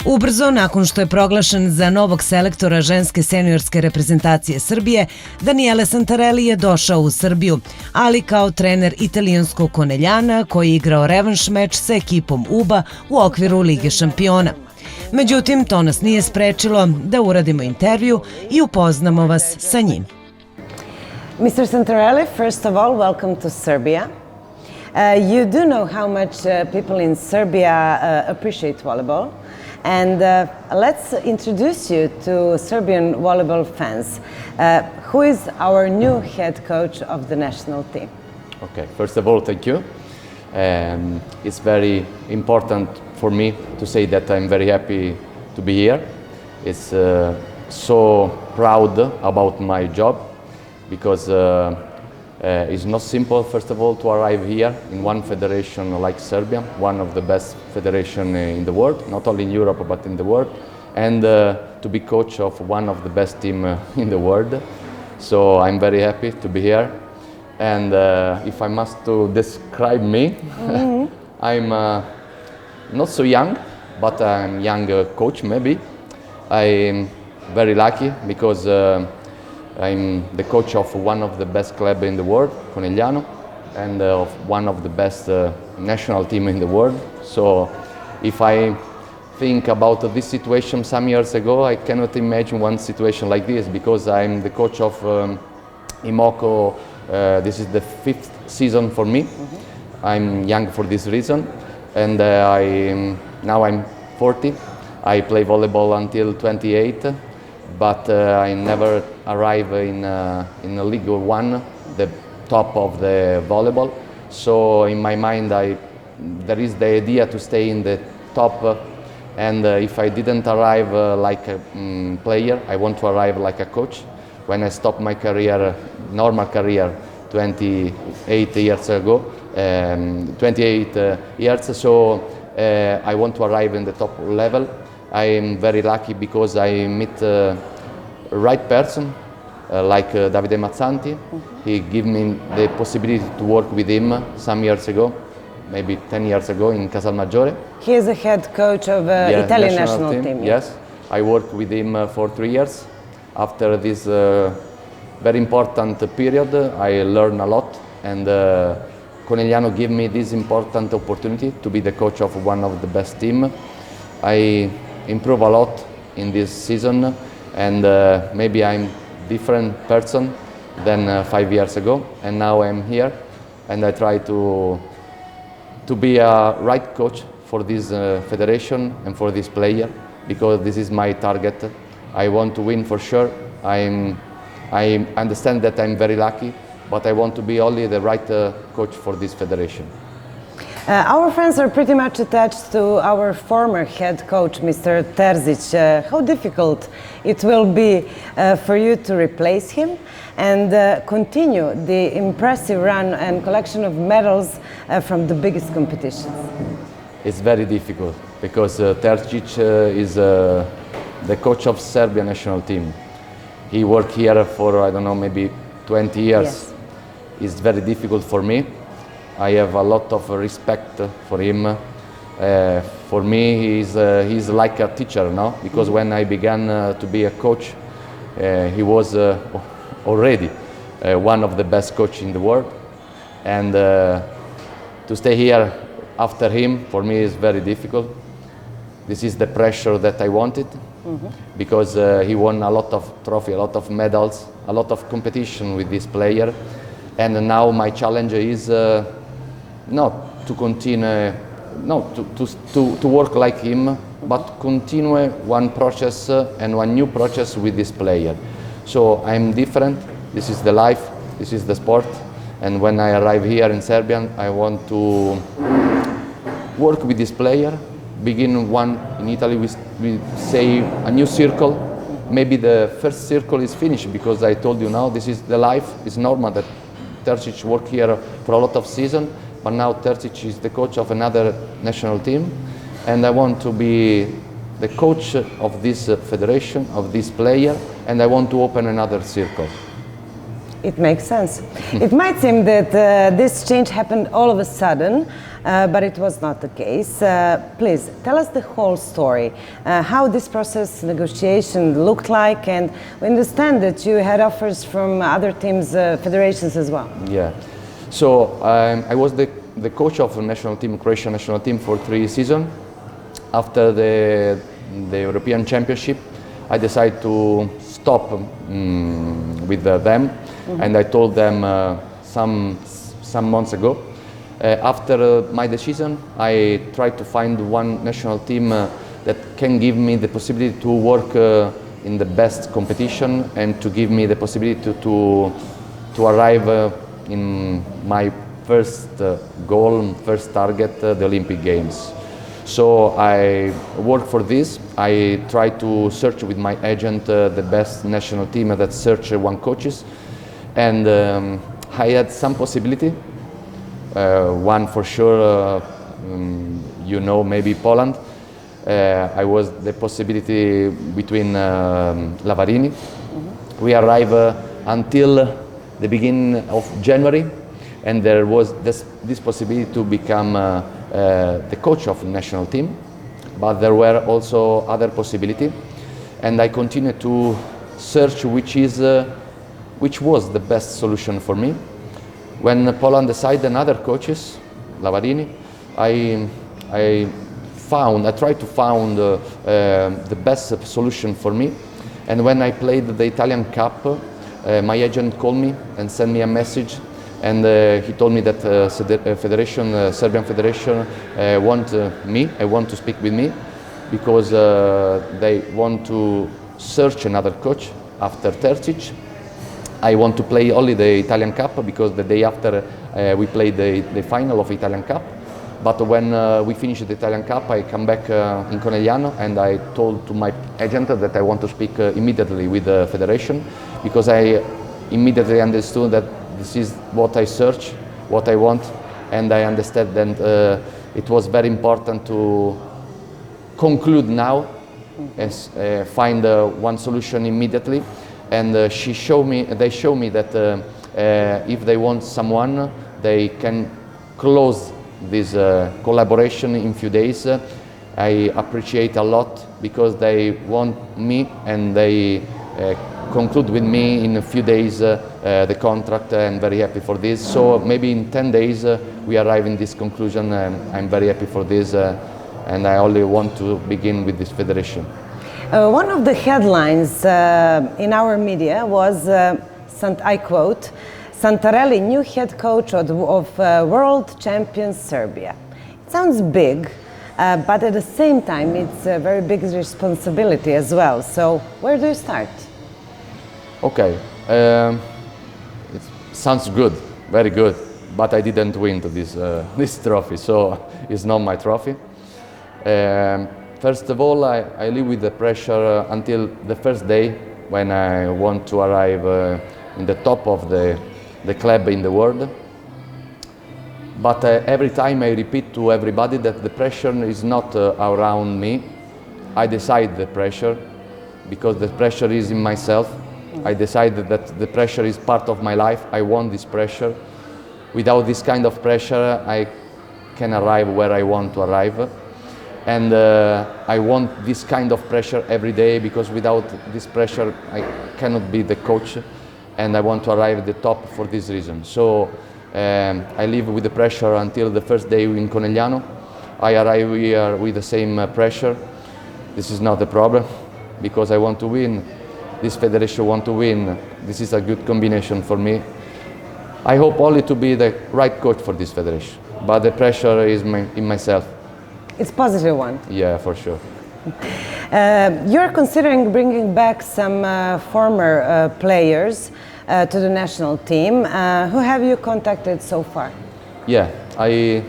Ubrzo, nakon što je proglašen za novog selektora ženske seniorske reprezentacije Srbije, Daniele Santarelli je došao u Srbiju, ali kao trener italijanskog Koneljana koji je igrao revanš meč sa ekipom UBA u okviru Lige šampiona. Međutim, to nas nije sprečilo da uradimo intervju i upoznamo vas sa njim. Mr. Santarelli, first of all, welcome to Serbia. You do know how much people in Serbia appreciate volleyball. And let's introduce you to Serbian volleyball fans. Who is our new head coach of the national team? Okay, first of all, thank you. It's very important for me to say that I'm very happy to be here. It's so proud about my job because it's not simple, first of all, to arrive here in one federation like Serbia, one of the best federation in the world, not only in Europe but in the world, and to be coach of one of the best team in the world. So I'm very happy to be here. And if I must to describe me, I'm not so young, but I'm young coach maybe. I'm very lucky because I'm the coach of one of the best clubs in the world, Conegliano, and of one of the best national team in the world. So if I think about this situation some years ago, I cannot imagine one situation like this because I'm the coach of Imoco. This is the 5th season for me. I'm young for this reason, and now I'm 40. I play volleyball until 28. But I never arrive in a League One, the top of the volleyball. So in my mind, there is the idea to stay in the top. And if I didn't arrive like a player, I want to arrive like a coach. When I stopped my career, normal career, 28 years ago, 28 years. So I want to arrive in the top level. I am very lucky because I meet right person like Davide Mazzanti. He gave me the possibility to work with him some years ago, maybe 10 years ago in Casalmaggiore. He is a head coach of Italian national team. Yes, I worked with him for 3 years. After this very important period, I learned a lot, and Conegliano gave me this important opportunity to be the coach of one of the best team. I improve a lot in this season, and maybe I'm different person than 5 years ago, and now I'm here, and I try to be a right coach for this federation and for this player, because this is my target. I want to win for sure. I understand that I'm very lucky, but I want to be only the right coach for this federation. Our fans are pretty much attached to our former head coach, Mr. Terzic. How difficult it will be for you to replace him and continue the impressive run and collection of medals from the biggest competitions? It's very difficult because Terzic is the coach of Serbia national team. He worked here for, I don't know, maybe 20 years. Yes. It's very difficult for me. I have a lot of respect for him. For me, he's like a teacher, no? Because when I began to be a coach, he was already one of the best coaches in the world. And to stay here after him, for me, is very difficult. This is the pressure that I wanted, because he won a lot of trophies, a lot of medals, a lot of competition with this player. And now my challenge is not to continue, to work like him, but continue one process and one new process with this player. So I'm different. This is the life. This is the sport. And when I arrive here in Serbia, I want to work with this player. Begin one in Italy. We say a new circle. Maybe the first circle is finished because I told you now this is the life. It's normal that Terzic worked here for a lot of season, but now Terzic is the coach of another national team, and I want to be the coach of this federation, of this player, and I want to open another circle. It makes sense. It might seem that this change happened all of a sudden, but it was not the case. Please, tell us the whole story, how this process, negotiation looked like, and we understand that you had offers from other teams, federations as well. Yeah, so I was the coach of the national team, Croatian national team, for 3 seasons. After the European Championship, I decided to stop with them, and I told them some months ago. After my decision, I tried to find one national team that can give me the possibility to work in the best competition and to give me the possibility to arrive in my first goal, first target, the Olympic Games. So I worked for this. I tried to search with my agent the best national team that search one coaches, and I had some possibility. One for sure, you know, maybe Poland. I was the possibility between Lavarini. We arrived until the beginning of January, and there was this possibility to become the coach of the national team, but there were also other possibilities, and I continued to search which was the best solution for me. When Poland decided another coaches, Lavarini, I tried to find the best solution for me, and when I played the Italian Cup, my agent called me and sent me a message. And he told me that Serbian Federation want to speak with me because they want to search another coach after Terzic. I want to play only the Italian Cup because the day after we played the final of Italian Cup. But when we finished the Italian Cup, I come back in Conegliano and I told to my agent that I want to speak immediately with the federation because I immediately understood that this is what I search, what I want, and I understand that it was very important to conclude now and find one solution immediately. And they show me that if they want someone, they can close this collaboration in few days. I appreciate a lot because they want me and they conclude with me in a few days the contract, and very happy for this. So maybe in 10 days we arrive in this conclusion, and I'm very happy for this, and I only want to begin with this federation. One of the headlines in our media was, I quote, Santarelli, new head coach of world champion Serbia. It sounds big, but at the same time it's a very big responsibility as well. So where do you start? Okay, it sounds good, very good, but I didn't win this trophy, so it's not my trophy. First of all, I live with the pressure until the first day when I want to arrive in the top of the club in the world. But every time I repeat to everybody that the pressure is not around me. I decide the pressure because the pressure is in myself. I decided that the pressure is part of my life. I want this pressure. Without this kind of pressure, I can arrive where I want to arrive. And I want this kind of pressure every day because without this pressure, I cannot be the coach. And I want to arrive at the top for this reason. So I live with the pressure until the first day in Conegliano. I arrive here with the same pressure. This is not a problem because I want to win. This federation wants to win. This is a good combination for me. I hope only to be the right coach for this federation, but the pressure is in myself. It's a positive one. Yeah, for sure. You're considering bringing back some former players to the national team. Who have you contacted so far? Yeah, I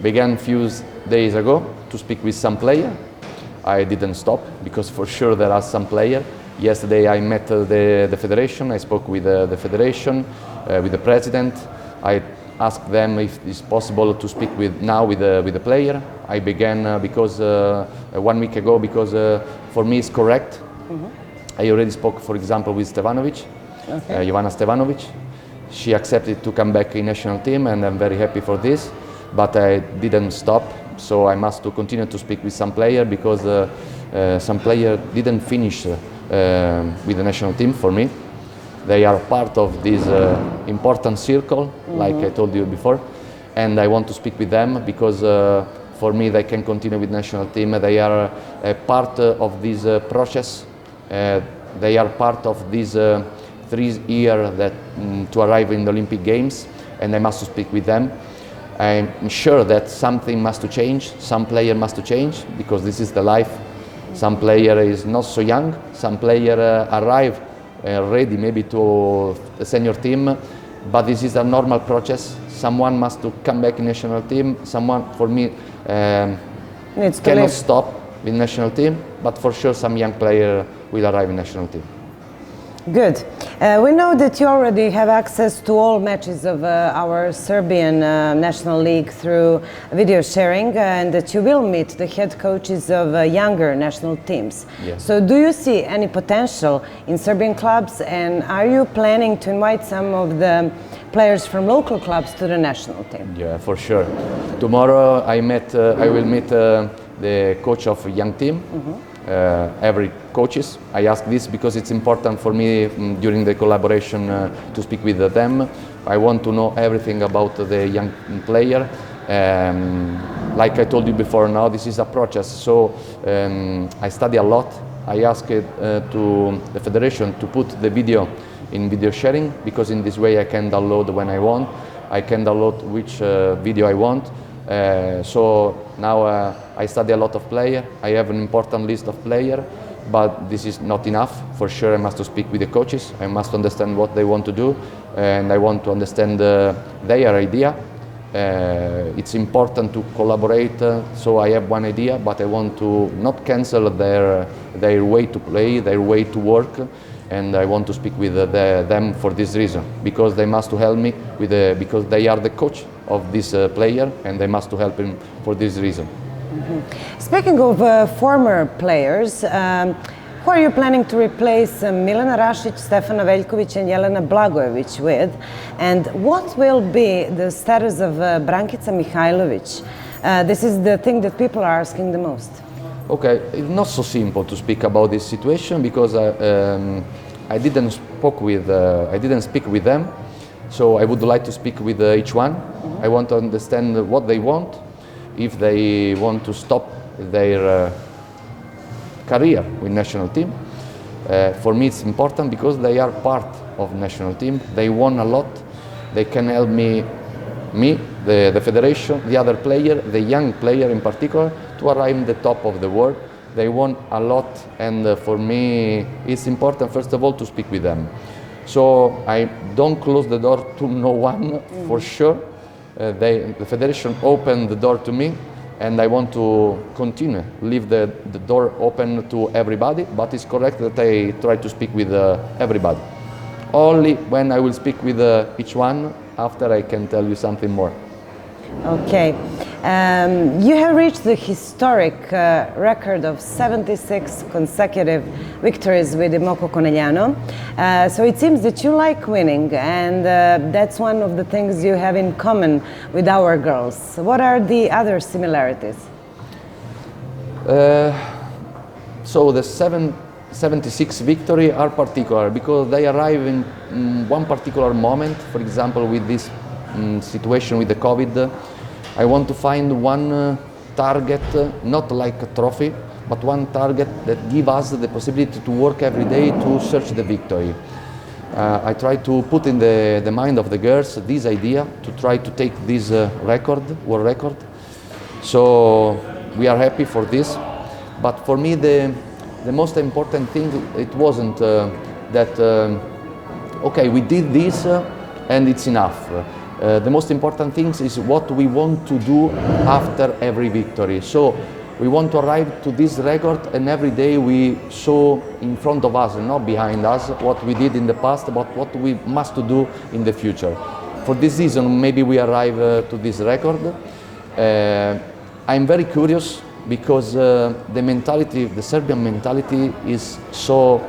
began a few days ago to speak with some players. I didn't stop because for sure there are some players. Yesterday I met the federation. I spoke with the federation, with the president. I asked them if it's possible to speak with the player. I began because 1 week ago because for me it's correct. I already spoke, for example, with Stevanovic, Jovana Stevanovic, she accepted to come back in national team, and I'm very happy for this. But I didn't stop, so I must to continue to speak with some player, because some player didn't finish with the national team for me. They are part of this important circle, like I told you before, and I want to speak with them because for me they can continue with national team. They are a part of this process. They are part of this 3 years that to arrive in the Olympic Games, and I must speak with them. I'm sure that something must to change. Some player must to change, because this is the life. Some player is not so young. Some player arrive ready maybe to the senior team, but this is a normal process. Someone must to come back in national team. Someone, for me, cannot stop with national team, but for sure some young player will arrive in national team. Good. We know that you already have access to all matches of our Serbian National League through video sharing, and that you will meet the head coaches of younger national teams. Yes. So do you see any potential in Serbian clubs, and are you planning to invite some of the players from local clubs to the national team? Yeah, for sure. Tomorrow I will meet the coach of young team. Every coaches. I ask this because it's important for me during the collaboration to speak with them. I want to know everything about the young player. Like I told you before, now this is a process, so I study a lot. I ask to the federation to put the video in video sharing, because in this way I can download when I want. I can download which video I want. So now I study a lot of players. I have an important list of players, but this is not enough. For sure I must speak with the coaches. I must understand what they want to do, and I want to understand their idea. It's important to collaborate, so I have one idea, but I want to not cancel their way to play, their way to work, and I want to speak with them for this reason, because they must help me because they are the coach of this player, and they must help him for this reason. Speaking of former players, who are you planning to replace Milena Rašić, Stefana Veljković and Jelena Blagojević with? And what will be the status of Brankica Mihajlović? This is the thing that people are asking the most. Okay, it's not so simple to speak about this situation, because I didn't speak with them. So I would like to speak with each one. I want to understand what they want, if they want to stop their career with national team. For me it's important because they are part of national team. They won a lot. They can help me, the federation, the other player, the young player in particular, to arrive in the top of the world. They won a lot, and for me it's important first of all to speak with them. So I don't close the door to no one, for sure. The federation opened the door to me, and I want to continue, leave the door open to everybody, but it's correct that I try to speak with everybody. Only when I will speak with each one, after I can tell you something more. Okay. You have reached the historic record of 76 consecutive victories with Moko Conegliano. So it seems that you like winning, and that's one of the things you have in common with our girls. What are the other similarities? So the 76 victories are particular because they arrive in one particular moment. For example, with this situation with the COVID, I want to find one target, not like a trophy, but one target that gives us the possibility to work every day to search the victory. I try to put in the mind of the girls this idea to try to take this world record. So we are happy for this. But for me, the most important thing, it wasn't that, okay, we did this and it's enough. The most important thing is what we want to do after every victory. So we want to arrive to this record, and every day we show in front of us and not behind us what we did in the past, but what we must do in the future. For this reason, maybe we arrive to this record. I'm very curious because the mentality, the Serbian mentality is so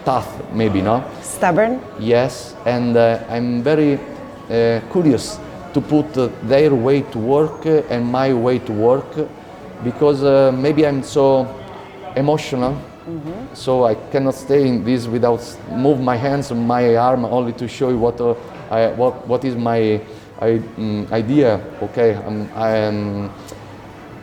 tough, maybe, no? Stubborn? Yes, and I'm very curious to put their way to work and my way to work, because maybe I'm so emotional, so I cannot stay in this without move my hands and my arm only to show you what is my idea. Okay, I am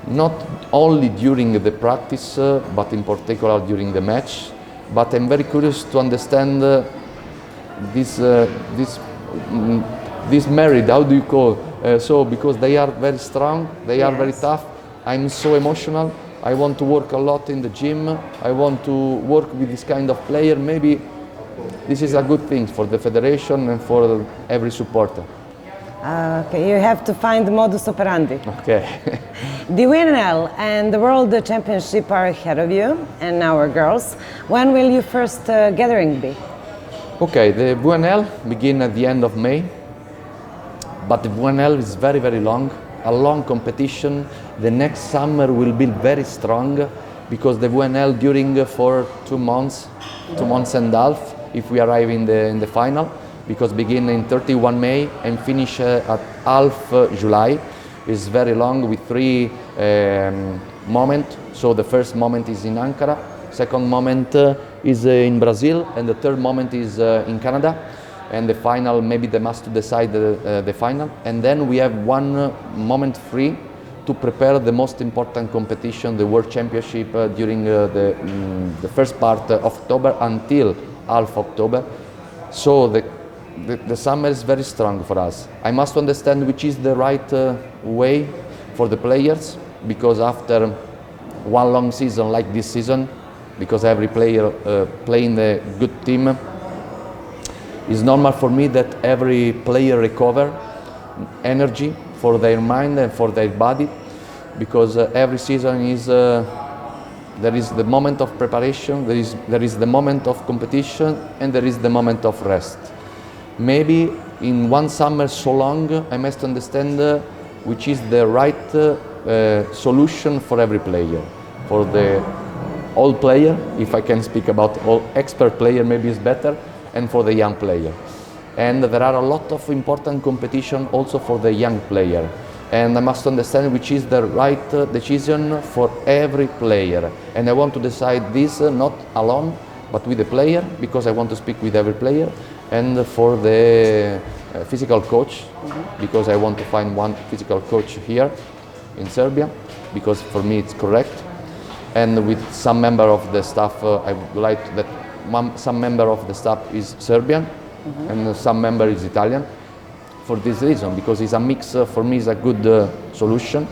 not only during the practice, but in particular during the match. But I'm very curious to understand this merit. How do you call? So because they are very strong, they are very tough. I'm so emotional. I want to work a lot in the gym. I want to work with this kind of player. Maybe this is a good thing for the federation and for every supporter. Okay, you have to find the modus operandi. Okay. The WNL and the World Championship are ahead of you and our girls. When will your first gathering be? Okay, the WNL begin at the end of May, but the WNL is very, very long, a long competition. The next summer will be very strong because the WNL during for 2 months, 2 months and a half, if we arrive in the final, because begin in 31 May and finish at half July. It's very long with 3 moments. So the first moment is in Ankara, second moment is in Brazil, and the third moment is in Canada. And the final, maybe they must decide the final. And then we have 1 moment free to prepare the most important competition, the World Championship, during the first part of October until half October. So the summer is very strong for us. I must understand which is the right way for the players, because after 1 long season like this season, because every player playing a good team, it's normal for me that every player recover energy for their mind and for their body, because every season is there is the moment of preparation, there is the moment of competition, and there is the moment of rest. Maybe in 1 summer so long, I must understand which is the right solution for every player. For the old player, if I can speak about all expert player, maybe it's better, and for the young player. And there are a lot of important competition also for the young player. And I must understand which is the right decision for every player. And I want to decide this not alone, but with the player, because I want to speak with every player. And for the physical coach, because I want to find 1 physical coach here in Serbia, because for me it's correct. And with some member of the staff, I would like that some member of the staff is Serbian and some member is Italian. For this reason, because it's a mix, for me is a good solution,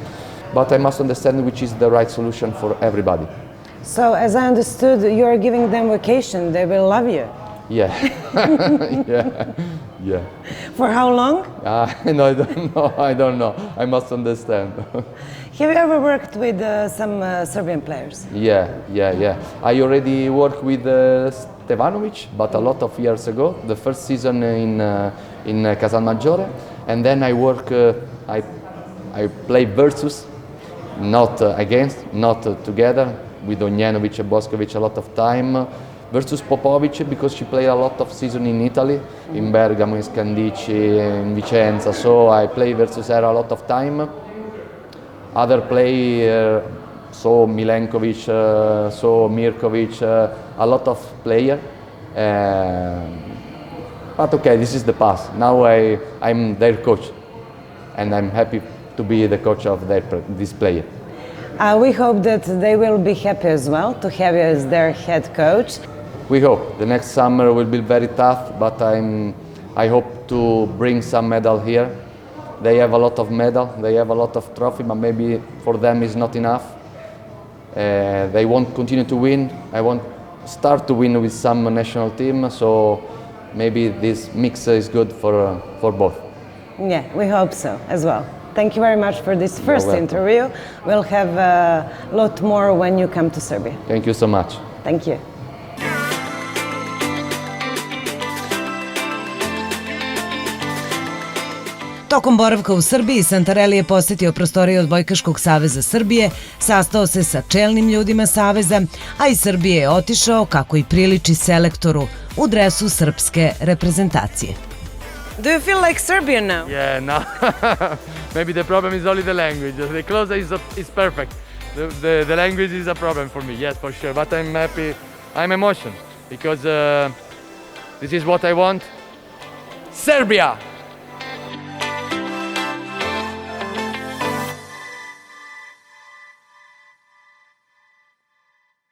but I must understand which is the right solution for everybody. So, as I understood, you are giving them vacation. They will love you. Yeah, yeah. For how long? No, I don't know. I must understand. Have you ever worked with some Serbian players? Yeah. I already worked with Stevanovic, but a lot of years ago. The first season in Casalmaggiore, and then I work. I play versus, not against, not together, with Onjenovic and Boskovic a lot of time. Versus Popovic, because she played a lot of season in Italy, in Bergamo, in Scandicci, in Vicenza. So I play versus her a lot of time. Other play, so Milenkovic, so Mirkovic, a lot of player. But okay, this is the past. Now I'm their coach, and I'm happy to be the coach of this player. We hope that they will be happy as well to have you as their head coach. We hope. The next summer will be very tough, but I hope to bring some medal here. They have a lot of medal, they have a lot of trophy, but maybe for them it's not enough. They won't continue to win. I want start to win with some national team, so maybe this mix is good for both. Yeah, we hope so as well. Thank you very much for this first interview. We'll have a lot more when you come to Serbia. Thank you so much. Thank you. Tokom boravka u Srbiji, Santareli je posetio prostorije Odbojkaškog saveza Srbije, sastao se sa čelnim ljudima saveza, a iz Srbije je otišao, kako i priliči selektoru, u dresu srpske reprezentacije. Do you feel like Serbian now? Yeah, now maybe the problem is only the language. The clothes is perfect. The language is a problem for me, yes, for sure. But I'm happy, I'm emotional because this is what I want. Serbia!